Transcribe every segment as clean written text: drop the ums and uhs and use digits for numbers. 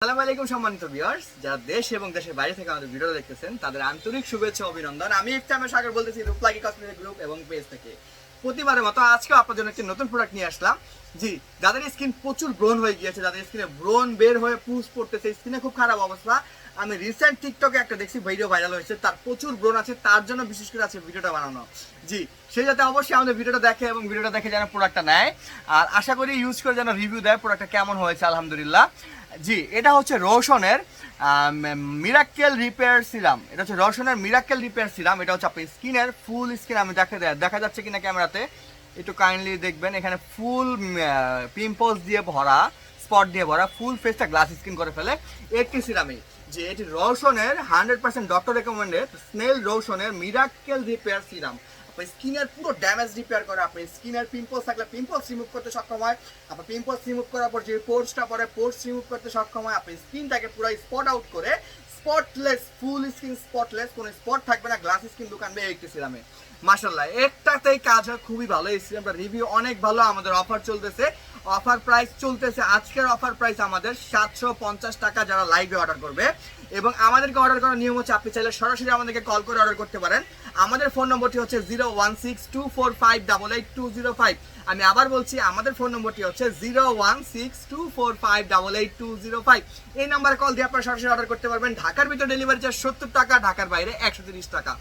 আসসালামু আলাইকুম সম্মানিত ভিউয়ার্স, যারা দেশ এবং দেশের বাইরে থেকে আমাদের ভিডিও দেখতেছেন তাদের আন্তরিক শুভেচ্ছা অভিনন্দন। আমি ইফতেখার সাগর বলতেছি রূপলাকি কসমেটিক গ্রুপ এবং পেজ থেকে। প্রতিবারের মতো আজকেও আপনার জন্য একটি নতুন প্রোডাক্ট নিয়ে আসলাম। জি, যাদের স্কিন প্রচুর ব্রণ হয়ে গিয়েছে, যাদের স্কিনে ব্রণ বের হয়ে পুষ পড়তেছে, স্কিনে খুব খারাপ অবস্থা। আমি রিসেন্ট টিকটকে একটা দেখছি ভিডিও ভাইরাল হয়েছে, তার প্রচুর ব্রণ আছে, তার জন্য বিশেষ করে আছে ভিডিওটা বানানো। জি, সে যাতে অবশ্যই আমাদের ভিডিওটা দেখে এবং ভিডিওটা দেখে যেন প্রোডাক্টটা নেয়, আর আশা করি ইউজ করে যেন রিভিউ দেয় প্রোডাক্টটা কেমন হয়েছে। আলহামদুলিল্লাহ। জি, এটা হচ্ছে রোশনের মিরাক্কেল রিপেয়ার সিরাম। এটা হচ্ছে রোশনের মিরাক্কেল রিপেয়ার সিরাম। এটা হচ্ছে আপনার স্কিনের ফুল স্কিন, আমি দেখা যাচ্ছে কিনা ক্যামেরাতে একটু কাইন্ডলি দেখবেন। এখানে ফুল পিম্পলস দিয়ে ভরা, স্পট দিয়ে ভরা, ফুল ফেসটা গ্লাস স্কিন করে ফেলে একটি সিরামে। যে এটি রোশনের 100% ডক্টর রেকমেন্ডেড স্নেল রোশনের মিরাক্কেল রিপেয়ার সিরাম। আপনার স্কিনের পুরো ড্যামেজ রিপেয়ার করে, আপনার স্কিনের পিম্পলস থাকলে পিম্পলস রিমুভ করতে সক্ষম হয়। আপনার পিম্পলস রিমুভ করার পর যে পোর্সটা পরে পোর্স রিমুভ করতে সক্ষম হয়। আপনার স্কিনটাকে পুরো স্পট আউট করে স্পটলেস, ফুল স্কিন স্পটলেস, কোনো স্পট থাকবে না, গ্লাস স্কিন লুক আনবে একটি সিরামে। মাশাআল্লাহ, একটাতেই কাজ হয় খুবই ভালো। এই সিরামটা রিভিউ অনেক ভালো। আমাদের অফার চলতেছে, অফার প্রাইস চলতেছে। আজকের অফার প্রাইস আমাদের 750 টাকা যারা লাইভে অর্ডার করবে। এবং আমাদেরকে অর্ডার করার নিয়ম হচ্ছে, আপনি চাইলে সরাসরি আমাদেরকে কল করে অর্ডার করতে পারেন। আমাদের ফোন নম্বরটি হচ্ছে 01624588205। আমি আবার বলছি, আমাদের ফোন নম্বরটি হচ্ছে 01624588205। এই নাম্বারে কল দিয়ে আপনারা সরাসরি অর্ডার করতে পারবেন। ঢাকার ভিতর ডেলিভারি চার্জ 70 টাকা, ঢাকার বাইরে 130 টাকা।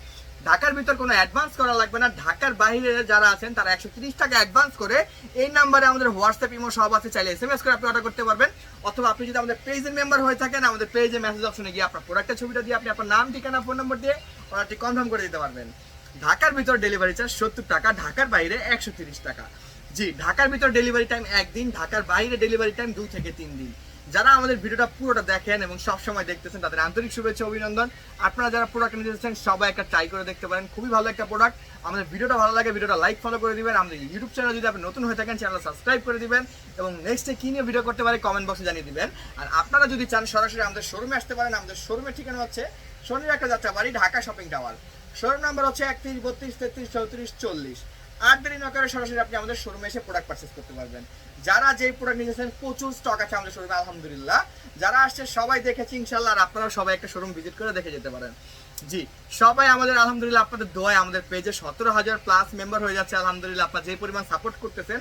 ঢাকার ভিতর কোনো অ্যাডভান্স করা লাগবে না। ঢাকার বাইরে যারা আছেন তারা 130 টাকা অ্যাডভান্স করে এই নাম্বারে আমাদের হোয়াটসঅ্যাপ, ইমো সব আছে, চাইলে SMS করে আপনি অর্ডার করতে পারবেন। অথবা আপনি যদি আমাদের পেজের মেম্বার হয়ে থাকেন, আমাদের পেজে মেসেজ অপশনে গিয়ে আপনার প্রোডাক্টের ছবিটা দিয়ে আপনি আপনার নাম, ঠিকানা, ফোন নম্বর দিয়ে অর্ডারটি কনফার্ম করে দিতে পারবেন। ঢাকার ভিতর ডেলিভারি চার্জ 70 টাকা, ঢাকার বাইরে 130 টাকা। জি, ঢাকার ভিতর ডেলিভারি টাইম 1 দিন, ঢাকার বাইরে ডেলিভারি টাইম 2 থেকে 3 দিন। যারা আমাদের ভিডিওটা পুরোটা দেখেন এবং সব সময় দেখতেছেন তাদের আন্তরিক শুভেচ্ছা অভিনন্দন। আপনারা যারা প্রোডাক্ট নিতে চাচ্ছেন সবাই একটা ট্রাই করে দেখতে পারেন, খুবই ভালো একটা প্রোডাক্ট। আমাদের ভিডিওটা ভালো লাগে, ভিডিওটা লাইক ফলো করে দিবেন। আমাদের ইউটিউব চ্যানেল যদি আপনি নতুন হয়ে থাকেন, চ্যানেল সাবস্ক্রাইব করে দিবেন এবং নেক্সটে কি নিয়ে ভিডিও করতে পারে কমেন্ট বক্সে জানিয়ে দিবেন। আর আপনারা যদি চান সরাসরি আমাদের শোরুমে আসতে পারেন। আমাদের শোরুমের ঠিকানা হচ্ছে শনির একটা যাত্রা বাড়ি, Dhaka shopping tower. Showroom number হচ্ছে 31 32 33 34 40। 8 দেরি না করে সরাসরি আপনি আমাদের শোরুমে এসে প্রোডাক্ট পারচেজ করতে পারবেন। যারা যে প্রোডাক্ট নিয়েছেন প্রচুর স্টক আছে আমাদের শোরুমে আলহামদুলিল্লাহ। যারা আসছে সবাই দেখেছি ইনশাআল্লাহ, আর আপনারাও সবাই একটা শোরুম ভিজিট করে দেখে যেতে পারেন। জি, সবাই আমাদের আলহামদুলিল্লাহ আপনাদের দোয়ায় আমাদের পেজে 17,000 প্লাস মেম্বার হয়ে যাচ্ছে আলহামদুলিল্লাহ। আপনারা যে পরিমাণ সাপোর্ট করতেছেন,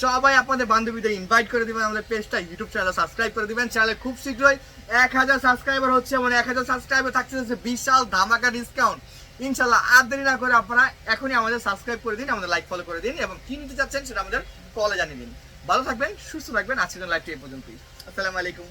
সবাই আপনাদের বান্ধবীদের ইনভাইট করে দিবেন আমাদের পেজটা, ইউটিউব চ্যানেল সাবস্ক্রাইব করে দিবেন। চ্যানেলে খুব শীঘ্রই 1000 সাবস্ক্রাইবার হচ্ছে, মানে 1000 সাবস্ক্রাইবার থাকছে বিশাল ধামাকা ডিসকাউন্ট ইনশাআল্লাহ। আর দেরি না করে আপনারা এখনই আমাদের সাবস্ক্রাইব করে দিন, আমাদের লাইক ফলো করে দিন এবং কি নিতে চাচ্ছেন সেটা আমাদের কলে জানিয়ে দিন। ভালো থাকবেন, সুস্থ থাকবেন। আজকের লাইভটি এই পর্যন্তই। আসসালামু আলাইকুম।